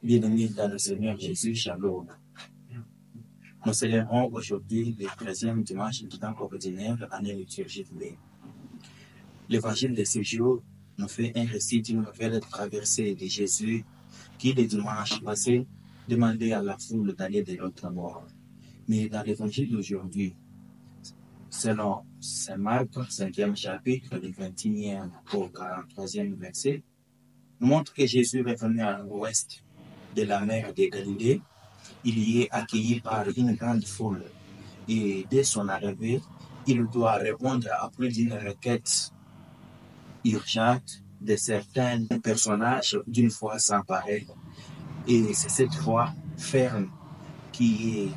Bien-aimés dans le Seigneur Jésus, Shalom. Nous célébrons aujourd'hui le 13e dimanche du temps ordinaire de l'année liturgique. L'évangile de ce jour nous fait un récit d'une nouvelle traversée de Jésus qui, le dimanche passé, demandait à la foule d'aller de l'autre bord. Mais dans l'évangile d'aujourd'hui, selon Saint Marc, 5e chapitre, du 21e au 43e verset, nous montre que Jésus revenait à l'ouest de la mer de Galilée. Il y est accueilli par une grande foule et dès son arrivée, il doit répondre à plus d'une requête urgente de certains personnages d'une foi sans pareil. Et c'est cette foi ferme qui est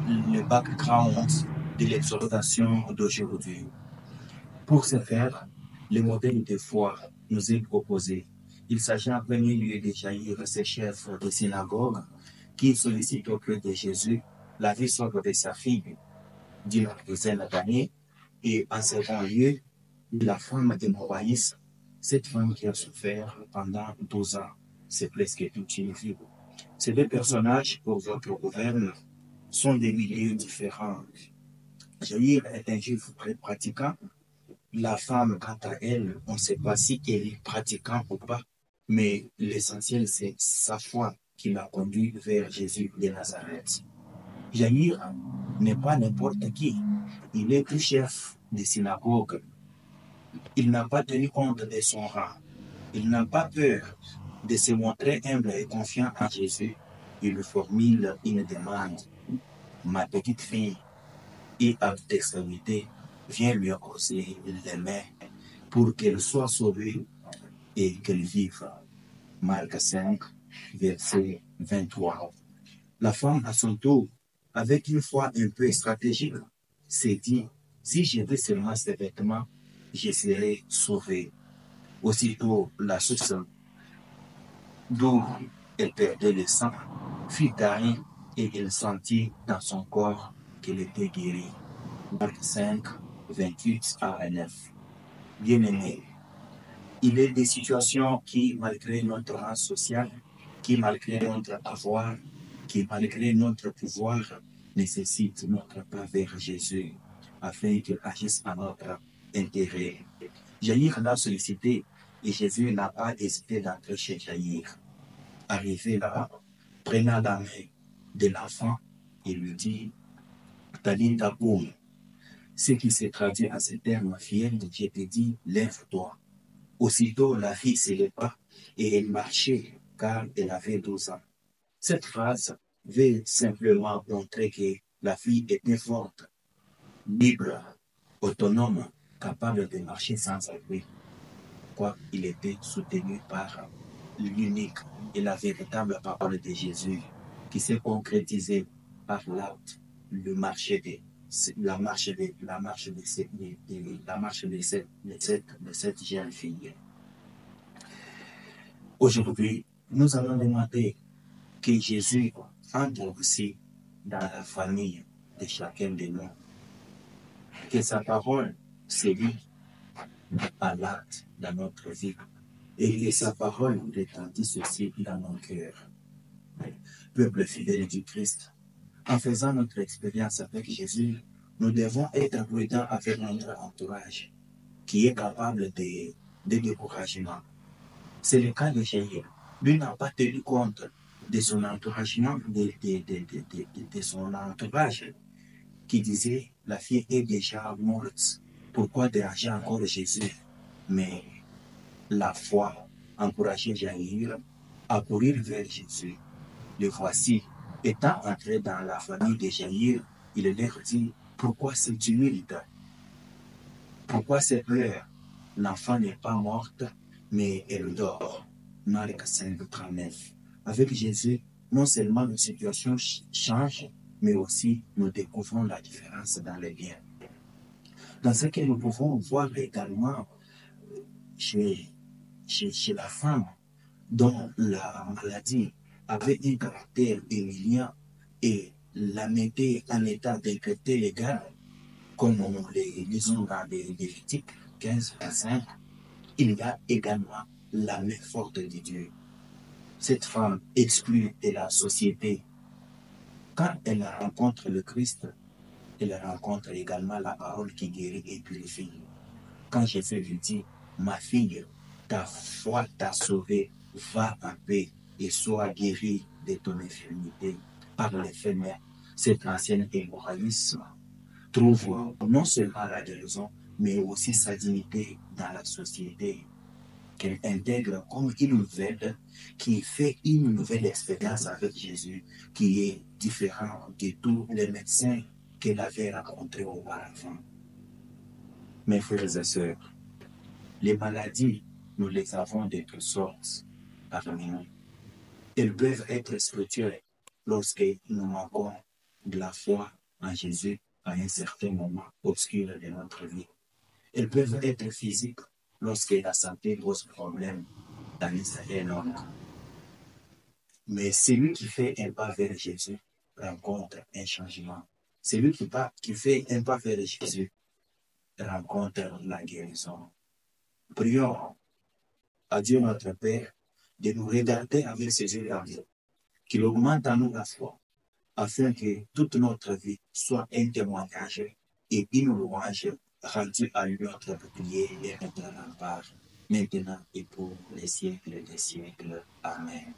le background de l'exhortation d'aujourd'hui. Pour ce faire, le modèle de foi nous est proposé. Il s'agit en premier lieu de Jaïr, ce chef de synagogue, qui sollicite auprès de Jésus la vie sobre de sa fille d'une douzaine d'années, et en second lieu, la femme de Moïse, cette femme qui a souffert pendant 12 ans. C'est presque toute une vie. Ces deux personnages, pour votre gouverne, sont des milieux différents. Jaïr est un juif très pratiquant. La femme, quant à elle, on ne sait pas si elle est pratiquante ou pas, mais l'essentiel, c'est sa foi qui l'a conduit vers Jésus de Nazareth. Jaïr n'est pas n'importe qui. Il est le chef de synagogue. Il n'a pas tenu compte de son rang. Il n'a pas peur de se montrer humble et confiant en Jésus. Il lui formule une demande. Ma petite fille est à l'extrémité. Viens lui causer les mains pour qu'elle soit sauvée et qu'elle vive. Marc 5, verset 23. La femme, à son tour, avec une foi un peu stratégique, s'est dit, si je vais seulement ces vêtements, je serai sauvée. Aussitôt, la source d'où elle perdait le sang fut tarie et elle sentit dans son corps qu'elle était guérie. Marc 5, 28 à 29. Bien-aimés, il est des situations qui, malgré notre rang social, qui, malgré notre avoir, qui, malgré notre pouvoir, nécessitent notre pas vers Jésus, afin qu'il agisse à notre intérêt. Jaïr l'a sollicité et Jésus n'a pas hésité d'entrer chez Jaïr. Arrivé là, prenant la main de l'enfant, il lui dit « Talita koum », ce qui se traduit à ce terme fiel, je te dis « lève-toi ». Aussitôt, la fille se leva et elle marchait car elle avait 12 ans. Cette phrase veut simplement montrer que la fille était forte, libre, autonome, capable de marcher sans abri. Quoi, il était soutenu par l'unique et la véritable parole de Jésus qui s'est concrétisée par l'acte, la marche de cette jeune fille. Aujourd'hui, nous allons demander que Jésus entre aussi dans la famille de chacun de nous. Que sa parole se lit à l'acte dans notre vie et que sa parole retentisse aussi dans nos cœurs. Peuple fidèle du Christ, en faisant notre expérience avec Jésus, nous devons être prudents avec notre entourage qui est capable de découragement. C'est le cas de Jaïr. Lui n'a pas tenu compte de son entouragement, de son entourage qui disait la fille est déjà morte. Pourquoi déranger encore Jésus? Mais la foi encourageait Jaïr à courir vers Jésus. Le voici, étant entré dans la famille de Jaïr, il leur dit pourquoi cette tumulte? Pourquoi cette pleurs? L'enfant n'est pas morte, mais elle dort. Marc 5, 39. Avec Jésus, non seulement nos situations changent, mais aussi nous découvrons la différence dans les biens. Dans ce que nous pouvons voir également chez la femme dont la maladie avait un caractère humiliant et la mettait en état d'inquiétude légale, comme nous les lisons dans les Lévitique 15, 25, il y a également la main forte de Dieu. cette femme exclue de la société, quand elle rencontre le Christ, elle rencontre également la parole qui guérit et purifie. Quand Jésus lui dit, ma fille, ta foi t'a sauvée, va en paix et sois guérie de ton infirmité par l'effet même. Cet ancien hémorragisme trouve non seulement la guérison, mais aussi sa dignité dans la société, qu'elle intègre comme une nouvelle, qui fait une nouvelle expérience avec Jésus, qui est différente de tous les médecins qu'elle avait rencontrés auparavant. Mes frères et sœurs, les maladies, nous les avons de toutes sortes parmi nous. Elles peuvent être spirituelles lorsque nous manquons de la foi en Jésus à un certain moment obscur de notre vie. Elles peuvent être physiques lorsque la santé pose problème dans un certain ordre. Mais celui qui fait un pas vers Jésus rencontre un changement. Celui qui fait un pas vers Jésus rencontre la guérison. Prions à Dieu notre Père de nous regarder avec ses yeux d'amour, qu'il augmente en nous la foi, afin que toute notre vie soit un témoignage et une louange rendue à notre bouclier et notre rempart, maintenant et pour les siècles des siècles. Amen.